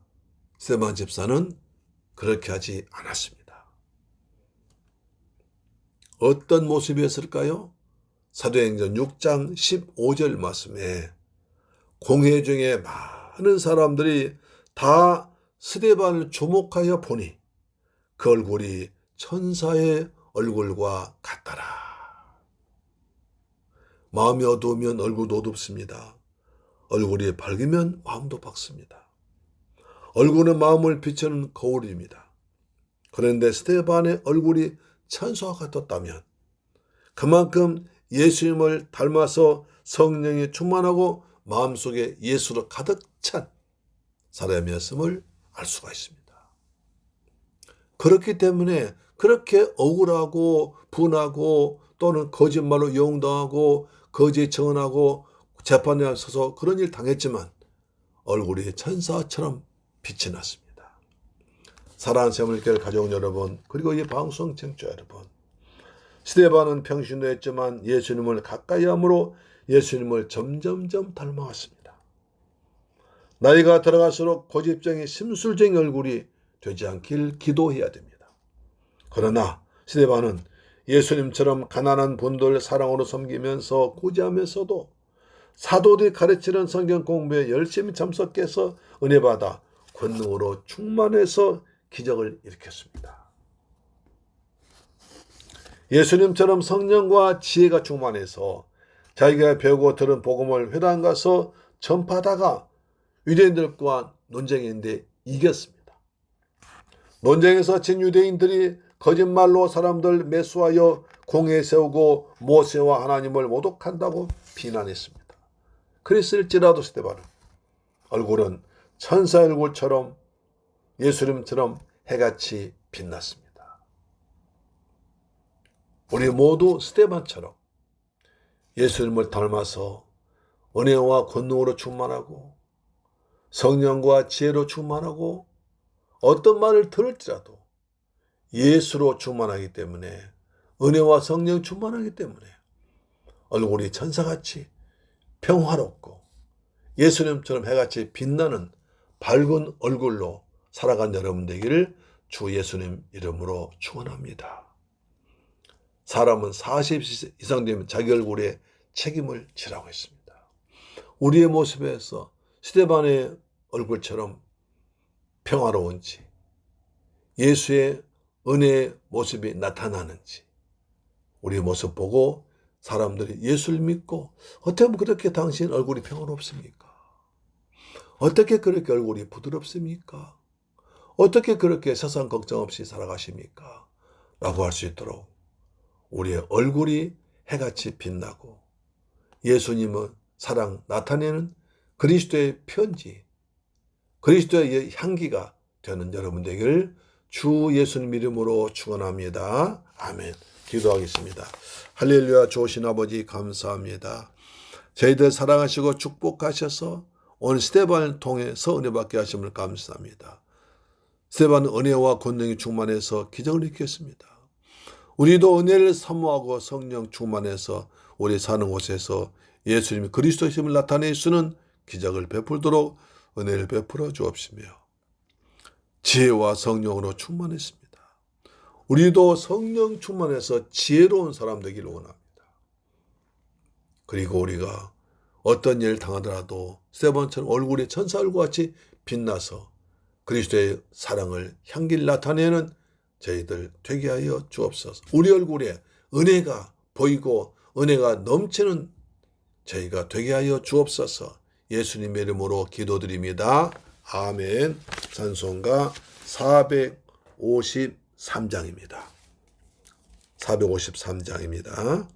스데반 집사는 그렇게 하지 않았습니다. 어떤 모습이었을까요? 사도행전 6장 15절 말씀에 공회 중에 많은 사람들이 다 스데반을 주목하여 보니 그 얼굴이 천사의 얼굴과 같더라. 마음이 어두우면 얼굴도 어둡습니다. 얼굴이 밝으면 마음도 밝습니다. 얼굴은 마음을 비추는 거울입니다. 그런데 스데반의 얼굴이 천사와 같았다면 그만큼 예수님을 닮아서 성령이 충만하고 마음속에 예수로 가득 찬 사람이었음을 알 수가 있습니다. 그렇기 때문에 그렇게 억울하고 분하고 또는 거짓말로 용당하고 거짓 증언하고 재판에 서서 그런 일 당했지만 얼굴이 천사처럼 빛이 났습니다. 사랑하는 새물교회 가족 여러분, 그리고 이 방송 청취자 여러분, 스데반은 평신도 했지만 예수님을 가까이 함으로 예수님을 점점점 닮아왔습니다. 나이가 들어갈수록 고집쟁이 심술쟁이 얼굴이 되지 않길 기도해야 됩니다. 그러나 스데반은 예수님처럼 가난한 분들 사랑으로 섬기면서 구제하면서도 사도들이 가르치는 성경 공부에 열심히 참석해서 은혜 받아 권능으로 충만해서 기적을 일으켰습니다. 예수님처럼 성령과 지혜가 충만해서 자기가 배우고 들은 복음을 회당 가서 전파하다가 유대인들과 논쟁했는데 이겼습니다. 논쟁에서 진 유대인들이 거짓말로 사람들 매수하여 공회에 세우고 모세와 하나님을 모독한다고 비난했습니다. 그랬을지라도 스데반은 얼굴은 천사 얼굴처럼 예수님처럼 해같이 빛났습니다. 우리 모두 스데반처럼 예수님을 닮아서 은혜와 권능으로 충만하고 성령과 지혜로 충만하고 어떤 말을 들을지라도 예수로 충만하기 때문에 은혜와 성령 충만하기 때문에 얼굴이 천사같이 평화롭고 예수님처럼 해같이 빛나는 밝은 얼굴로 살아간 여러분 되기를 주 예수님 이름으로 축원합니다. 사람은 40세 이상 되면 자기 얼굴에 책임을 지라고 했습니다. 우리의 모습에서 스데반의 얼굴처럼 평화로운지 예수의 은혜의 모습이 나타나는지 우리의 모습 보고 사람들이 예수를 믿고 어떻게 하면 그렇게 당신 얼굴이 평화롭습니까? 어떻게 그렇게 얼굴이 부드럽습니까? 어떻게 그렇게 세상 걱정 없이 살아가십니까? 라고 할 수 있도록 우리의 얼굴이 해같이 빛나고 예수님은 사랑 나타내는 그리스도의 편지, 그리스도의 향기가 되는 여러분 되기를 주 예수님 이름으로 축원합니다. 아멘. 기도하겠습니다. 할렐루야. 좋으신 아버지 감사합니다. 저희들 사랑하시고 축복하셔서 오늘 스데반을 통해서 은혜 받게 하심을 감사합니다. 스데반은 은혜와 권능이 충만해서 기적을 일으켰습니다. 우리도 은혜를 사모하고 성령 충만해서 우리 사는 곳에서 예수님이 그리스도심을 나타낼 수는 기적을 베풀도록 은혜를 베풀어 주옵시며 지혜와 성령으로 충만했습니다. 우리도 성령 충만해서 지혜로운 사람 되기를 원합니다. 그리고 우리가 어떤 일을 당하더라도 스데반처럼 얼굴이 천사 얼굴 같이 빛나서 그리스도의 사랑을 향기를 나타내는 저희들 되게 하여 주옵소서. 우리 얼굴에 은혜가 보이고 은혜가 넘치는 저희가 되게 하여 주옵소서. 예수님의 이름으로 기도드립니다. 아멘. 찬송가 453장입니다. 453장입니다.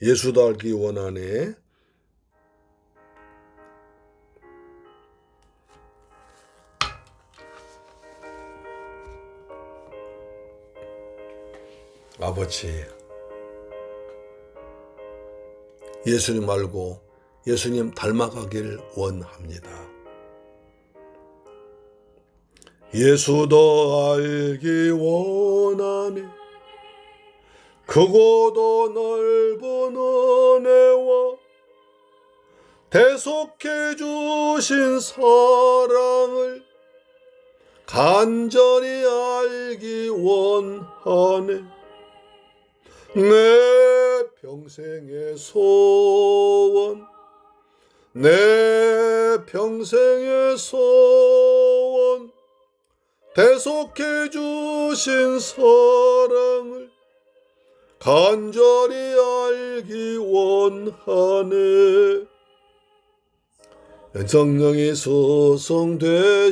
예수도 알기 원하네. 아버지, 예수님 알고 예수님 닮아가길 원합니다. 예수도 알기 원하네. 크고도 넓은 은혜와 대속해 주신 사랑을 간절히 알기 원하네. 내 평생의 소원, 내 평생의 소원, 대속해 주신 사랑을 간절히 알기 원하네. 성령이 수송되셔서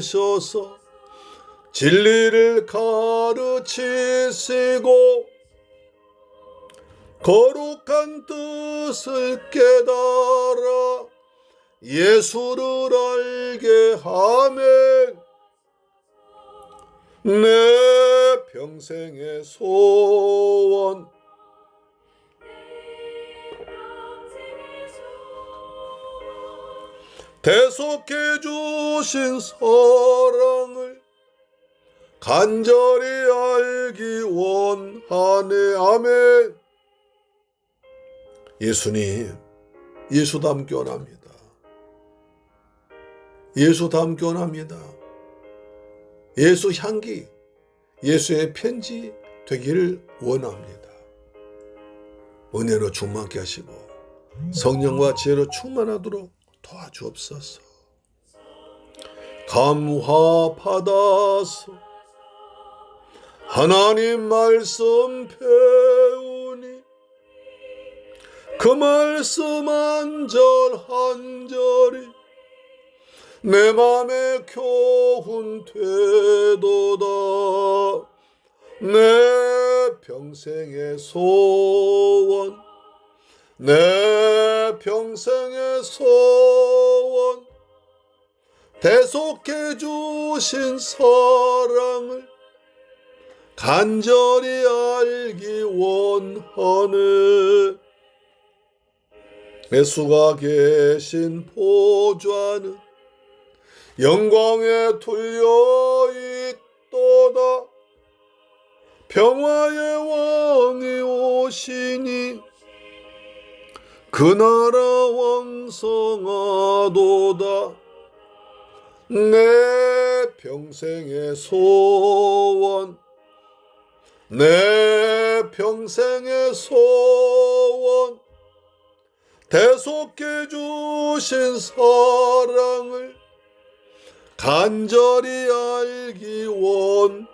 진리를 가르치시고 거룩한 뜻을 깨달아 예수를 알게 하매 내 평생의 소원, 대속해 주신 사랑을 간절히 알기 원하네. 아멘. 예수님, 예수 닮기 원합니다. 예수 닮기 원합니다. 예수 향기, 예수의 편지 되기를 원합니다. 은혜로 충만케 하시고 성령과 지혜로 충만하도록 도와주옵소서. 감화받아서 하나님 말씀 배우니 그 말씀 한 절 한 절이 내 맘에 교훈 되도다. 내 평생의 소원, 내 평생의 소원, 대속해 주신 사랑을 간절히 알기 원하네. 예수가 계신 보좌는 영광에 둘려 있도다. 평화의 왕이 오시니 그 나라 왕성하도다. 내 평생의 소원, 내 평생의 소원, 대속해 주신 사랑을 간절히 알기 원하네.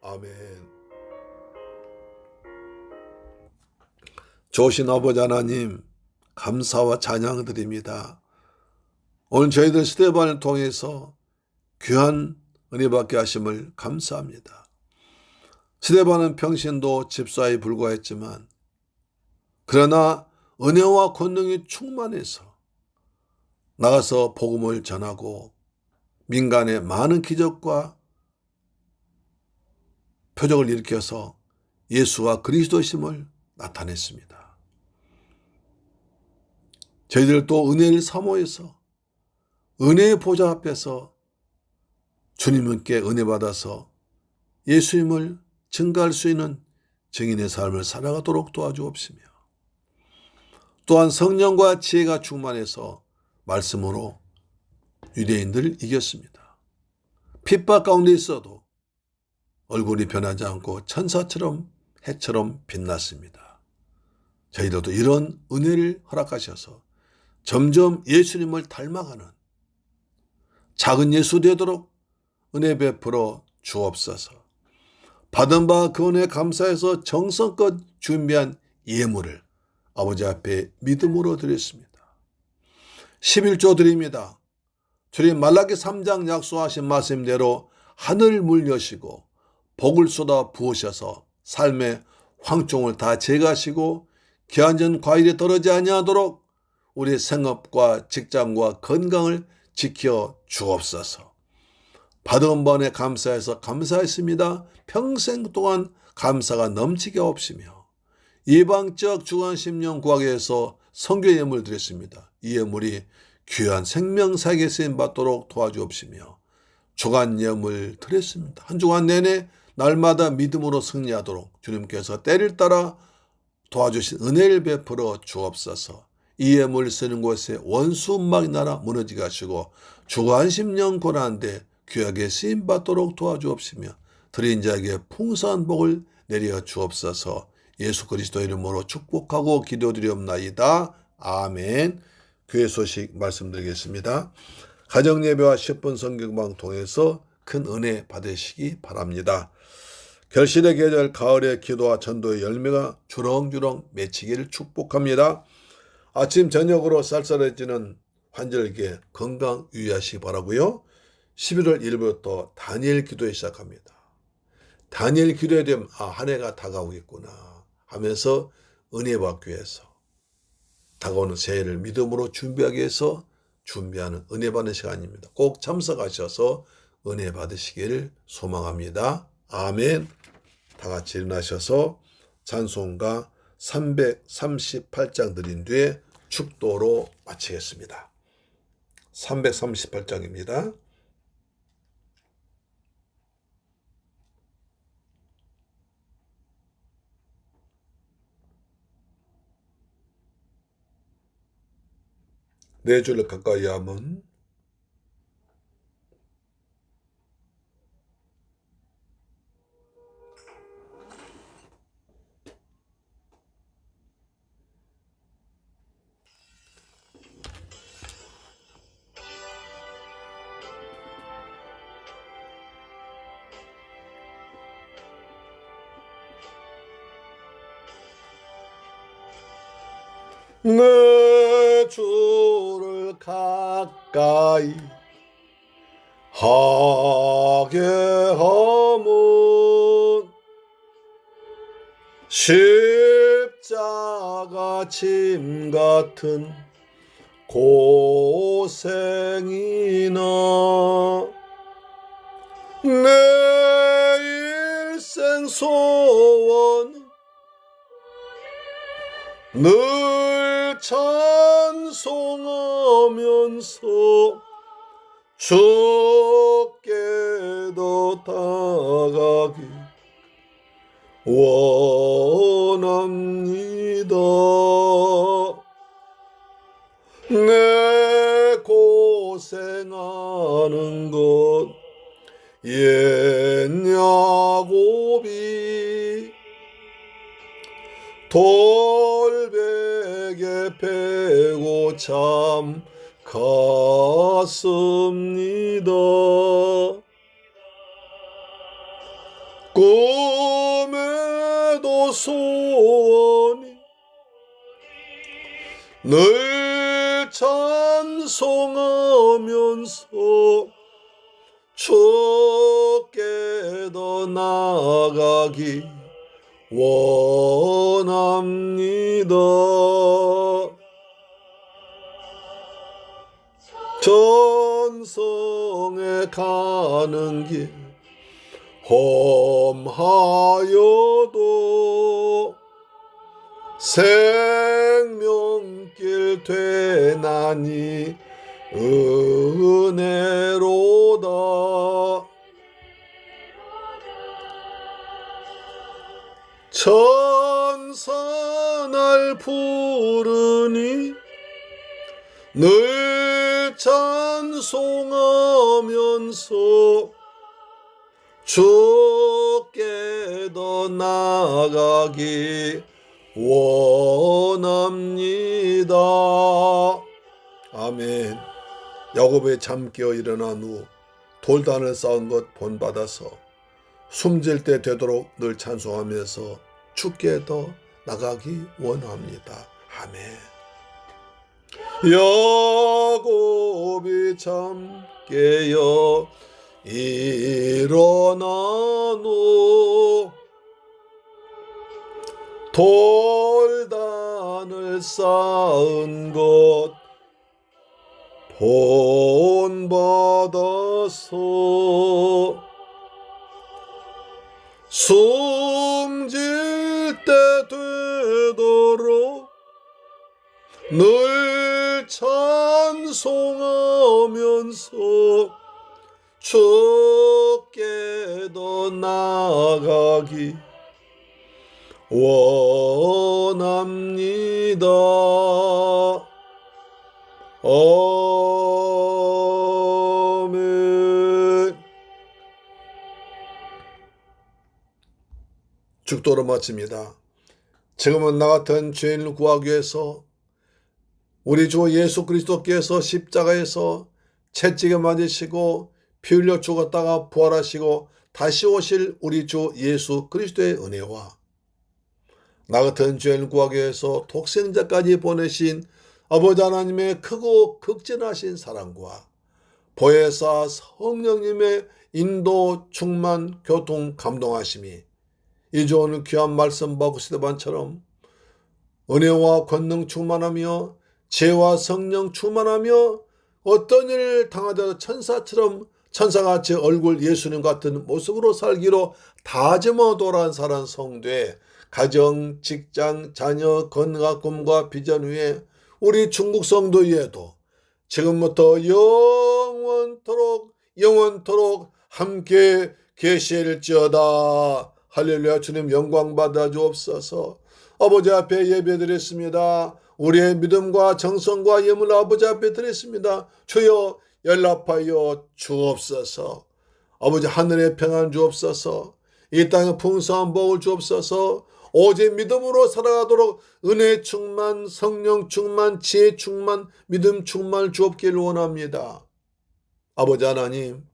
아멘. 좋으신 아버지 하나님, 감사와 찬양 드립니다. 오늘 저희들 스데반을 통해서 귀한 은혜 받게 하심을 감사합니다. 스데반은 평신도 집사에 불과했지만 그러나 은혜와 권능이 충만해서 나가서 복음을 전하고 민간에 많은 기적과 표적을 일으켜서 예수가 그리스도심을 나타냈습니다. 저희들도 은혜를 사모해서 은혜의 보좌 앞에서 주님께 은혜 받아서 예수님을 증거할 수 있는 증인의 삶을 살아가도록 도와주옵시며, 또한 성령과 지혜가 충만해서 말씀으로 유대인들을 이겼습니다. 핍박 가운데 있어도 얼굴이 변하지 않고 천사처럼 해처럼 빛났습니다. 저희들도 이런 은혜를 허락하셔서 점점 예수님을 닮아가는 작은 예수 되도록 은혜 베풀어 주옵소서. 받은 바 그 은혜 감사해서 정성껏 준비한 예물을 아버지 앞에 믿음으로 드렸습니다. 11조 드립니다. 주님 말라기 3장 약속하신 말씀대로 하늘 물 여시고 복을 쏟아 부으셔서 삶의 황종을 다 제거하시고 기한전 과일이 떨어지지 아니하도록 우리 생업과 직장과 건강을 지켜 주옵소서. 받은 번에 감사해서 감사했습니다. 평생 동안 감사가 넘치게 없으며 이방적 주간 심령 구하기 위해서 선교 예물 드렸습니다. 이 예물이 귀한 생명사에게 쓰임 받도록 도와주옵시며 주간 예물 드렸습니다. 한 주간 내내 날마다 믿음으로 승리하도록 주님께서 때를 따라 도와주신 은혜를 베풀어 주옵소서. 이 예물 쓰는 곳에 원수 음악이 나라 무너지게 하시고 주간 심령 고난한데 귀하게 쓰임 받도록 도와주옵시며 드린 자에게 풍성한 복을 내려 주옵소서. 예수 그리스도 이름으로 축복하고 기도드리옵나이다. 아멘. 교회 소식 말씀드리겠습니다. 가정예배와 10분 성경방 통해서 큰 은혜 받으시기 바랍니다. 결실의 계절 가을의 기도와 전도의 열매가 주렁주렁 맺히기를 축복합니다. 아침 저녁으로 쌀쌀해지는 환절기에 건강 유의하시기 바라고요. 11월 1일부터 다니엘 기도에 시작합니다. 다니엘 기도에 되면 한 해가 다가오겠구나 하면서 은혜 받기 위해서 다가오는 새해를 믿음으로 준비하기 위해서 준비하는 은혜 받는 시간입니다. 꼭 참석하셔서 은혜 받으시기를 소망합니다. 아멘. 다 같이 일어나셔서 찬송가 338장 드린 뒤에 축도로 마치겠습니다. 338장입니다. 네 줄을 가까이 하면 내 주를 가까이 하게 하면 십자가 짐 같은 고생이나 내 일생 소원 늘 찬송하면서 주께 더 다가기 원합니다. 내 고생하는 것 옛 야곱이 돌베개 베고 참 갔습니다. 꿈에도 소원이 늘 찬송하면서 주께 더 나아가기 원합니다. 전성에 가는 길 험하여도 생명길 되나니 은혜로다. 천사 날 부르니 늘 찬송하면서 주께 더 나아가기 원합니다. 아멘. 야곱의 잠 깨어 일어난 후 돌단을 쌓은 것 본받아서 숨질 때 되도록 늘 찬송하면서 주께 더 나가기 원합니다. 아멘. 야곱이 잠 깨어 일어난 후 돌단을 쌓은 것 본받아서 숨질 때 되도록 늘 찬송하면서 주께 더 나아가기 원합니다. 아멘. 죽도록 마칩니다. 지금은 나 같은 죄인을 구하기 위해서 우리 주 예수 그리스도께서 십자가에서 채찍에 맞으시고 피 흘려 죽었다가 부활하시고 다시 오실 우리 주 예수 그리스도의 은혜와 나 같은 죄인을 구하기 위해서 독생자까지 보내신 아버지 하나님의 크고 극진하신 사랑과 보혜사 성령님의 인도 충만 교통 감동하심이 이제 오늘 귀한 말씀 받고 시대반처럼 은혜와 권능 충만하며 지혜와 성령 충만하며 어떤 일을 당하더라도 천사처럼 천사같이 얼굴 예수님 같은 모습으로 살기로 다짐하도록 살아온 성도의 가정, 직장, 자녀, 건강, 꿈과 비전 위에 우리 중국 성도 위에도 지금부터 영원토록 함께 계실지어다. 할렐루야. 주님 영광 받아 주옵소서. 아버지 앞에 예배드렸습니다. 우리의 믿음과 정성과 예물 아버지 앞에 드렸습니다. 주여 연락하여 주옵소서. 아버지 하늘의 평안 주옵소서. 이 땅에 풍성한 복을 주옵소서. 오직 믿음으로 살아가도록 은혜 충만, 성령 충만, 지혜 충만, 믿음 충만을 주옵기를 원합니다. 아버지 하나님,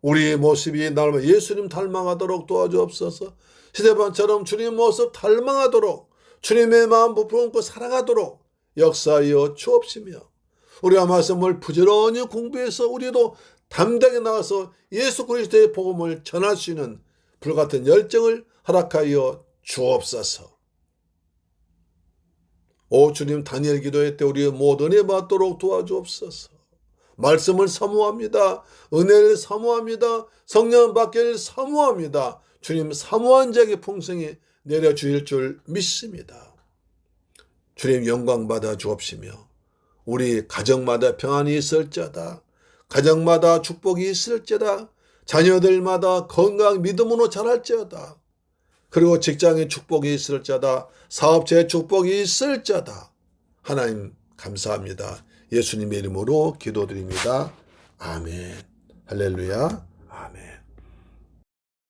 우리의 모습이 날마다 예수님 닮아가도록 도와주옵소서. 시대반처럼 주님 모습 닮아가도록 주님의 마음 부풀고 살아가도록 역사하여 주옵시며 우리가 말씀을 부지런히 공부해서 우리도 담대하게 나가서 예수 그리스도의 복음을 전할 수 있는 불같은 열정을 허락하여 주옵소서. 오 주님, 다니엘 기도회 때 우리 모두 은혜 받도록 도와주옵소서. 말씀을 사모합니다. 은혜를 사모합니다. 성령 받기를 사모합니다. 주님, 사모한 자에게 풍성히 내려주실 줄 믿습니다. 주님, 영광 받아 주옵시며 우리 가정마다 평안이 있을지어다. 가정마다 축복이 있을지어다. 자녀들마다 건강 믿음으로 자랄지어다. 그리고 직장에 축복이 있을지어다. 사업체에 축복이 있을지어다. 하나님 감사합니다. 예수님의 이름으로 기도드립니다. 아멘. 할렐루야. 아멘.